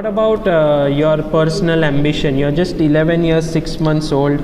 What about your personal ambition? You're just 11 years, 6 months old.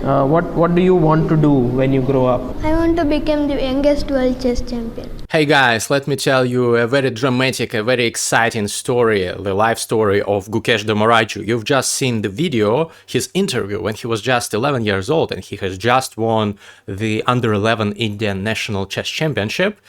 What do you want to do when you grow up? I want to become the youngest world chess champion. Hey guys, let me tell you a very dramatic, a very exciting story, the life story of Gukesh Dommaraju. You've just seen the video, his interview when he was just 11 years old and he has just won the Under-11 Indian National Chess Championship.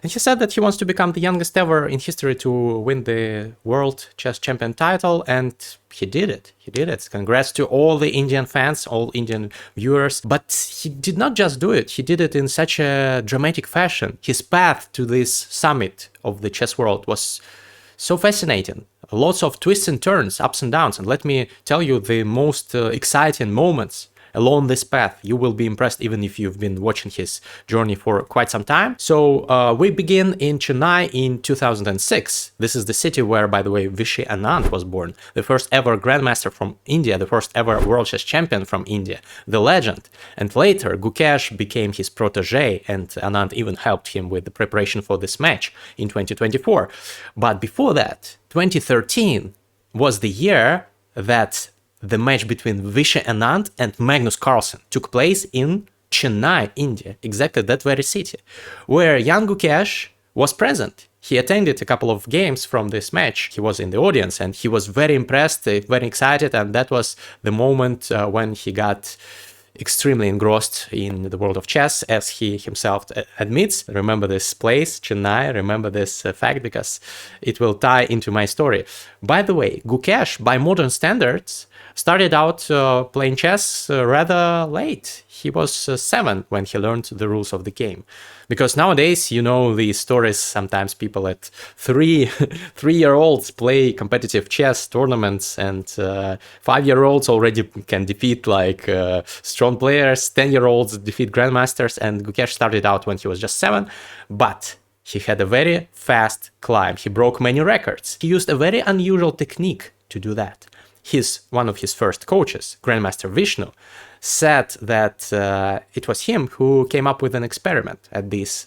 And he said that he wants to become the youngest ever in history to win the World Chess Champion title, and he did it. He did it. Congrats to all the Indian fans, all Indian viewers. But he did not just do it. He did it in such a dramatic fashion. His path to this summit of the chess world was so fascinating. Lots of twists and turns, ups and downs. And let me tell you the most exciting moments along this path. You will be impressed even if you've been watching his journey for quite some time. So we begin in Chennai in 2006. This is the city where, by the way, Vishy Anand was born, the first ever grandmaster from India, the first ever world chess champion from India, the legend. And later, Gukesh became his protege, and Anand even helped him with the preparation for this match in 2024. But before that, 2013 was the year that the match between Vishy Anand and Magnus Carlsen took place in Chennai, India, exactly that very city, where young Gukesh was present. He attended a couple of games from this match. He was in the audience and he was very impressed, very excited, and that was the moment when he got extremely engrossed in the world of chess, as he himself admits. Remember this place, Chennai, remember this fact, because it will tie into my story. By the way, Gukesh, by modern standards, started out playing chess rather late. He was 7 when he learned the rules of the game. Because nowadays, you know, these stories, sometimes people at 3-year-olds play competitive chess tournaments, and 5-year-olds already can defeat like strong players, 10-year-olds defeat grandmasters, and Gukesh started out when he was just 7, but he had a very fast climb. He broke many records. He used a very unusual technique to do that. One of his first coaches, Grandmaster Vishnu, said that it was him who came up with an experiment at these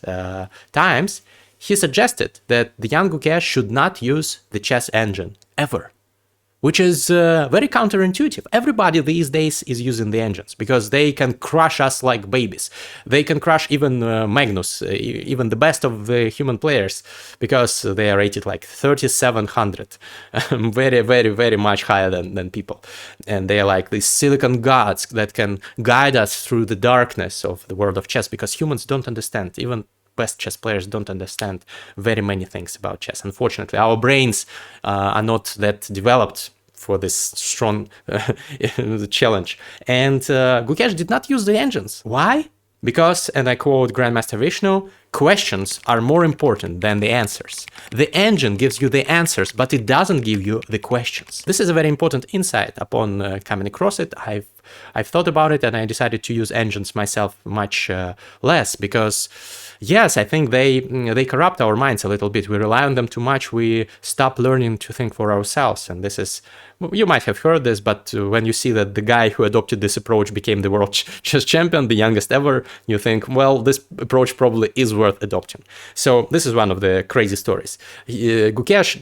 times. He suggested that the young Gukesh should not use the chess engine ever, which is very counterintuitive. Everybody these days is using the engines because they can crush us like babies. They can crush even Magnus, even the best of the human players, because they are rated like 3,700, very, very, very much higher than people. And they are like these silicon gods that can guide us through the darkness of the world of chess, because humans don't understand, even best chess players don't understand very many things about chess. Unfortunately, our brains are not that developed for this strong challenge. And Gukesh did not use the engines. Why? Because, and I quote Grandmaster Vishnu, questions are more important than the answers. The engine gives you the answers, but it doesn't give you the questions. This is a very important insight. Upon coming across it, I've thought about it, and I decided to use engines myself much less, because yes, I think they corrupt our minds a little bit. We rely on them too much. We stop learning to think for ourselves. And this is, you might have heard this, but when you see that the guy who adopted this approach became the world chess champion, the youngest ever, you think, well, this approach probably is worth adopting. So this is one of the crazy stories. Gukesh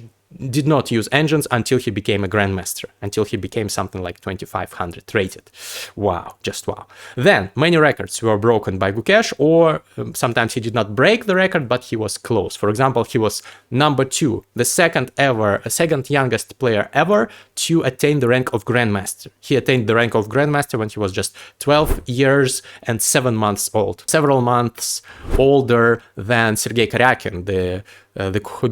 did not use engines until he became a grandmaster, until he became something like 2,500 rated. Wow, just wow. Then many records were broken by Gukesh, or sometimes he did not break the record, but he was close. For example, he was number 2, the second youngest player ever to attain the rank of grandmaster. He attained the rank of grandmaster when he was just 12 years and 7 months old, several months older than Sergei Karyakin, the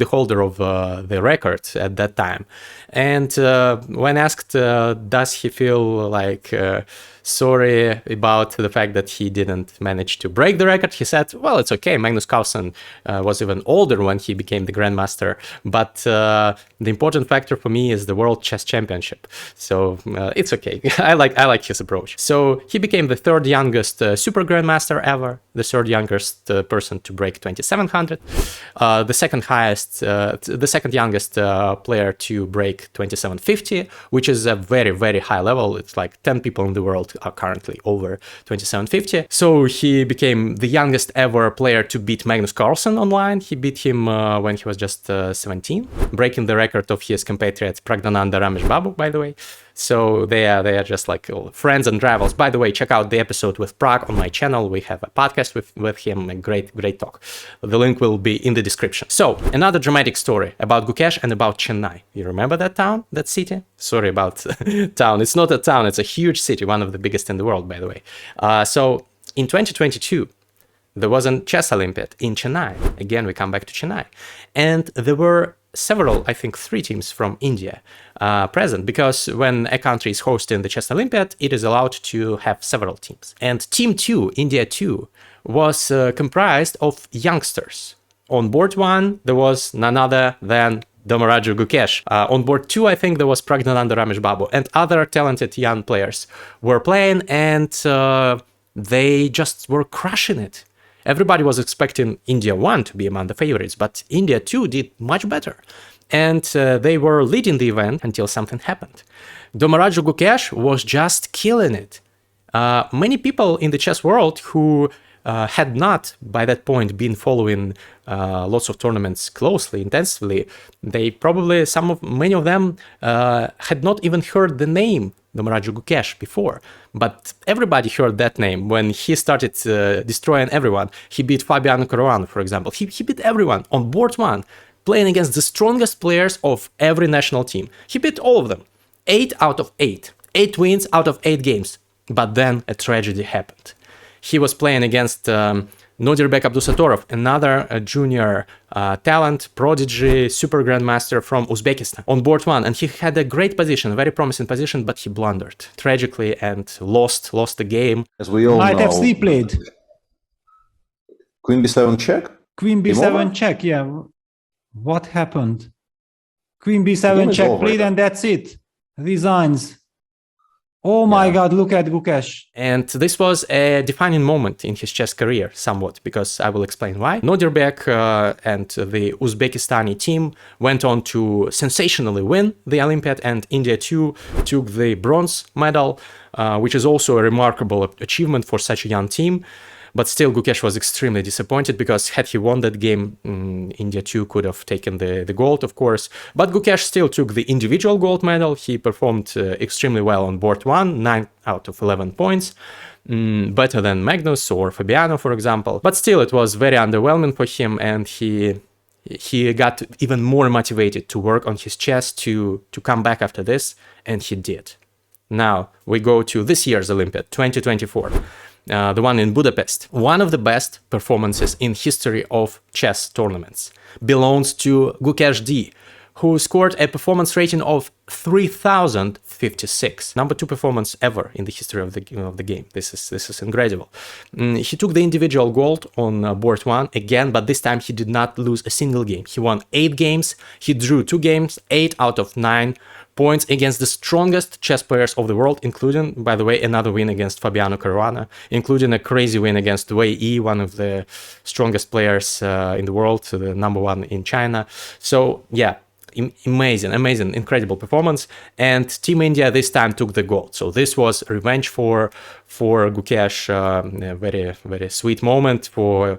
holder of the record at that time. And when asked, does he feel like sorry about the fact that he didn't manage to break the record, he said, well, it's okay. Magnus Carlsen was even older when he became the grandmaster, but the important factor for me is the World Chess Championship. So it's okay. I like his approach. So he became the 3rd youngest super grandmaster ever, the 3rd youngest person to break 2,700, the second youngest player to break 2,750, which is a very, very high level. It's like 10 people in the world are currently over 2750. So he became the youngest ever player to beat Magnus Carlsen online. He beat him when he was just 17, breaking the record of his compatriot Praggnanandhaa Rameshbabu, by the way. So they are just like friends and rivals. By the way, check out the episode with Prag on my channel. We have a podcast with him, a great talk. The link will be in the description. So another dramatic story about Gukesh and about Chennai. You remember that town, that city? Sorry about town. It's not a town. It's a huge city, one of the biggest in the world, by the way. So in 2022, there was a chess Olympiad in Chennai. Again, we come back to Chennai. And there were several, I think 3 teams from India present, because when a country is hosting the chess Olympiad, it is allowed to have several teams. And Team 2, India 2, was comprised of youngsters. On board 1, there was none other than Dommaraju Gukesh. On board 2, I think there was Praggnanandhaa Rameshbabu, and other talented young players were playing, and they just were crushing it. Everybody was expecting India 1 to be among the favorites, but India 2 did much better. And they were leading the event until something happened. Dommaraju Gukesh was just killing it. Many people in the chess world who had not, by that point, been following lots of tournaments closely, intensively, they probably, many of them had not even heard the name Dommaraju Gukesh before, but everybody heard that name when he started destroying everyone. He beat Fabiano Caruana, for example. He beat everyone on board 1, playing against the strongest players of every national team. He beat all of them. 8 out of 8. 8 wins out of 8 games. But then a tragedy happened. He was playing against Nodirbek Abdusatorov, another junior talent, prodigy, super grandmaster from Uzbekistan, on board 1. And he had a great position, a very promising position, but he blundered tragically and lost the game. As we all Knight know, FC played. Queen b7 check? Queen Game b7 over? check, yeah. What happened? Queen The b7 game is check over. played, and that's it. Resigns. Oh my God, look at Gukesh. And this was a defining moment in his chess career, somewhat, because I will explain why. Nodirbek and the Uzbekistani team went on to sensationally win the Olympiad, and India too took the bronze medal, which is also a remarkable achievement for such a young team. But still, Gukesh was extremely disappointed, because had he won that game, India too could have taken the gold, of course. But Gukesh still took the individual gold medal. He performed extremely well on board 1, 9 out of 11 points. Better than Magnus or Fabiano, for example. But still, it was very underwhelming for him, and he got even more motivated to work on his chess to come back after this, and he did. Now, we go to this year's Olympiad, 2024. The one in Budapest. One of the best performances in history of chess tournaments belongs to Gukesh D, who scored a performance rating of 3056. Number 2 performance ever in the history of the game. This is incredible. He took the individual gold on board 1 again, but this time he did not lose a single game. He won 8 games. He drew 2 games, 8 out of 9 points against the strongest chess players of the world, including, by the way, another win against Fabiano Caruana, including a crazy win against Wei Yi, one of the strongest players in the world, the number 1 in China. So yeah, amazing, incredible performance. And Team India this time took the gold. So this was revenge for Gukesh, a very sweet moment for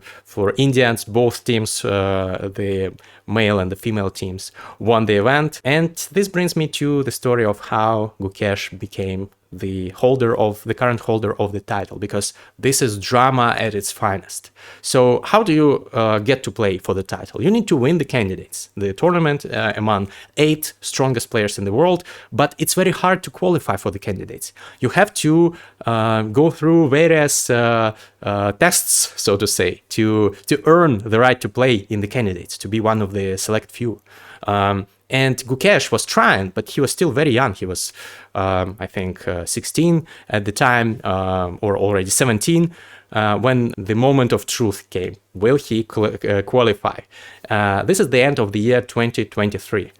Indians. Both teams, the male and the female teams, won the event. And this brings me to the story of how Gukesh became the current holder of the title, because this is drama at its finest. So how do you get to play for the title? You need to win the candidates, the tournament among 8 strongest players in the world, but it's very hard to qualify for the candidates. You have to go through various tests, so to say, to earn the right to play in the candidates, to be one of the select few. And Gukesh was trying, but he was still very young. He was, I think, 16 at the time, or already 17, when the moment of truth came. Will he qualify? This is the end of the year 2023.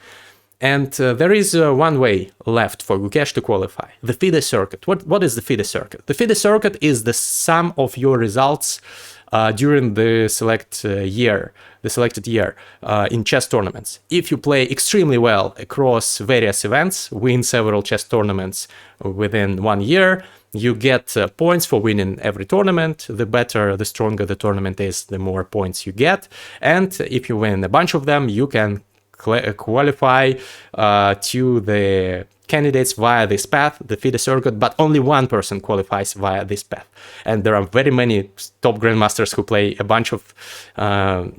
And there is one way left for Gukesh to qualify, the FIDE circuit. What is the FIDE circuit? The FIDE circuit is the sum of your results during the selected year in chess tournaments. If you play extremely well across various events, win several chess tournaments within 1 year, you get points for winning every tournament. The better, the stronger the tournament is, the more points you get. And if you win a bunch of them, you can qualify to the candidates via this path, the FIDE circuit, but only one person qualifies via this path. And there are very many top grandmasters who play a bunch of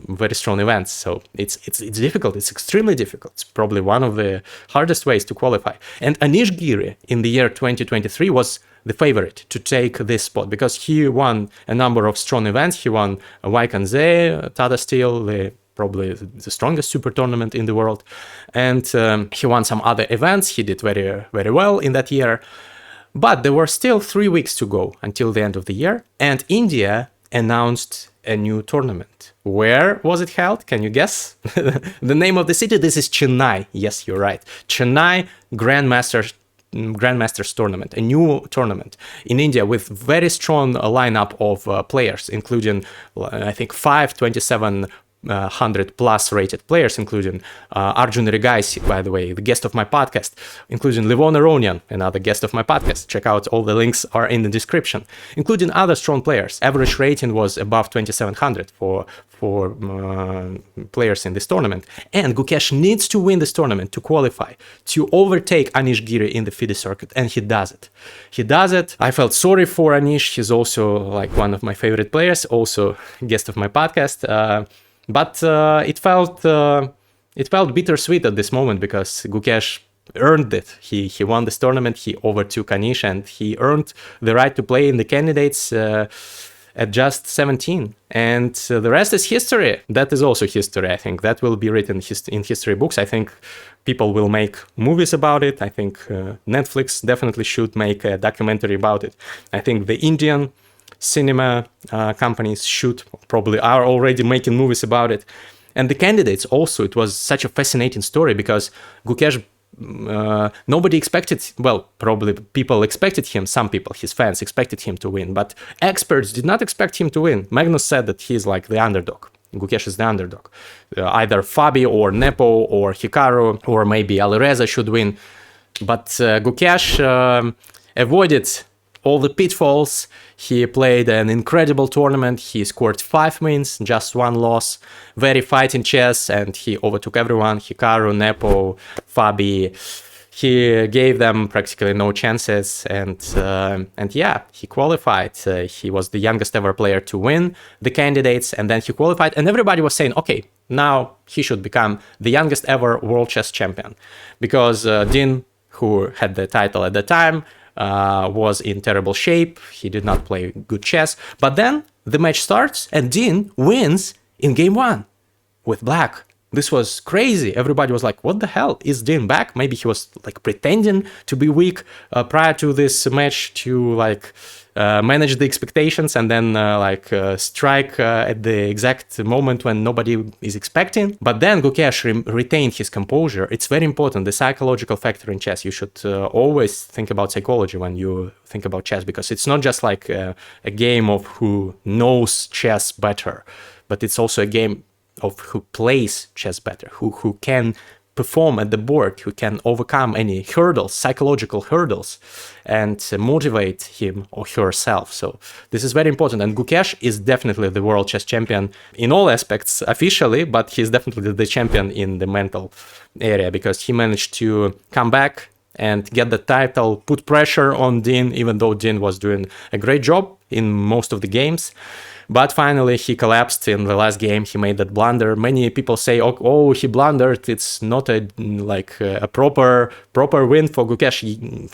very strong events. So it's difficult. It's extremely difficult. It's probably one of the hardest ways to qualify. And Anish Giri in the year 2023 was the favorite to take this spot because he won a number of strong events. He won Vaikanze, Tata Steel, probably the strongest super tournament in the world. And he won some other events. He did very, very well in that year. But there were still 3 weeks to go until the end of the year. And India announced a new tournament. Where was it held? Can you guess? The name of the city? This is Chennai. Yes, you're right. Chennai Grandmasters tournament, a new tournament in India with very strong lineup of players, including, I think, 2700 plus rated players, including Arjun Regaisi, by the way, the guest of my podcast, including Levon Aronian, another guest of my podcast. Check out, all the links are in the description, including other strong players. Average rating was above 2700 for players in this tournament. And Gukesh needs to win this tournament to qualify, to overtake Anish Giri in the FIDE circuit, and he does it. He does it. I felt sorry for Anish. He's also like one of my favorite players, also guest of my podcast. But it felt bittersweet at this moment because Gukesh earned it. He won this tournament. He overtook Anish, and he earned the right to play in the candidates at just 17. And the rest is history. That is also history, I think. That will be written in history books. I think people will make movies about it. I think Netflix definitely should make a documentary about it. I think the Indian cinema companies probably are already making movies about it. And the candidates also, it was such a fascinating story because Gukesh, nobody expected, well, probably people expected him, some people, his fans expected him to win, but experts did not expect him to win. Magnus said that he's like the underdog. Gukesh is the underdog. Either Fabi or Nepo or Hikaru or maybe Alireza should win. But Gukesh avoided all the pitfalls. He played an incredible tournament. He scored 5 wins, just 1 loss. Very fighting chess, and he overtook everyone. Hikaru, Nepo, Fabi. He gave them practically no chances, and yeah, he qualified. He was the youngest ever player to win the candidates, and then he qualified. And everybody was saying, okay, now he should become the youngest ever world chess champion, because Din, who had the title at the time, was in terrible shape. He did not play good chess. But then the match starts and Din wins in game 1 with black. This was crazy. Everybody was like, what the hell? Is Din back? Maybe he was like pretending to be weak prior to this match to like manage the expectations and then strike at the exact moment when nobody is expecting. But then Gukesh retained his composure. It's very important, the psychological factor in chess. You should always think about psychology when you think about chess, because it's not just like a game of who knows chess better, but it's also a game of who plays chess better, who can perform at the board, who can overcome any hurdles, psychological hurdles, and motivate him or herself. So this is very important. And Gukesh is definitely the world chess champion in all aspects officially, but he's definitely the champion in the mental area, because he managed to come back and get the title, put pressure on Din, even though Din was doing a great job in most of the games. But finally, he collapsed in the last game. He made that blunder. Many people say, "Oh, he blundered. It's not a proper win for Gukesh."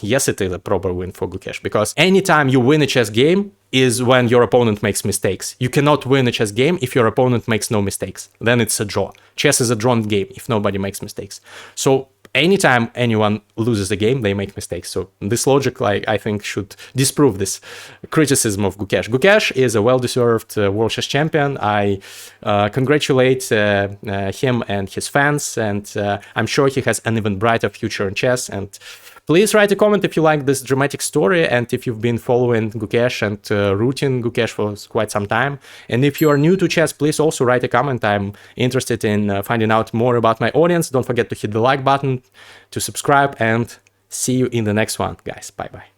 Yes, it is a proper win for Gukesh, because anytime you win a chess game is when your opponent makes mistakes. You cannot win a chess game if your opponent makes no mistakes. Then it's a draw. Chess is a drawn game if nobody makes mistakes. So anytime anyone loses a game, they make mistakes. So this logic, I think, should disprove this criticism of Gukesh. Gukesh is a well-deserved world chess champion. I congratulate him and his fans, and I'm sure he has an even brighter future in chess. And Please write a comment if you like this dramatic story and if you've been following Gukesh and rooting Gukesh for quite some time. And if you are new to chess, please also write a comment. I'm interested in finding out more about my audience. Don't forget to hit the like button, to subscribe, and see you in the next one, guys. Bye-bye.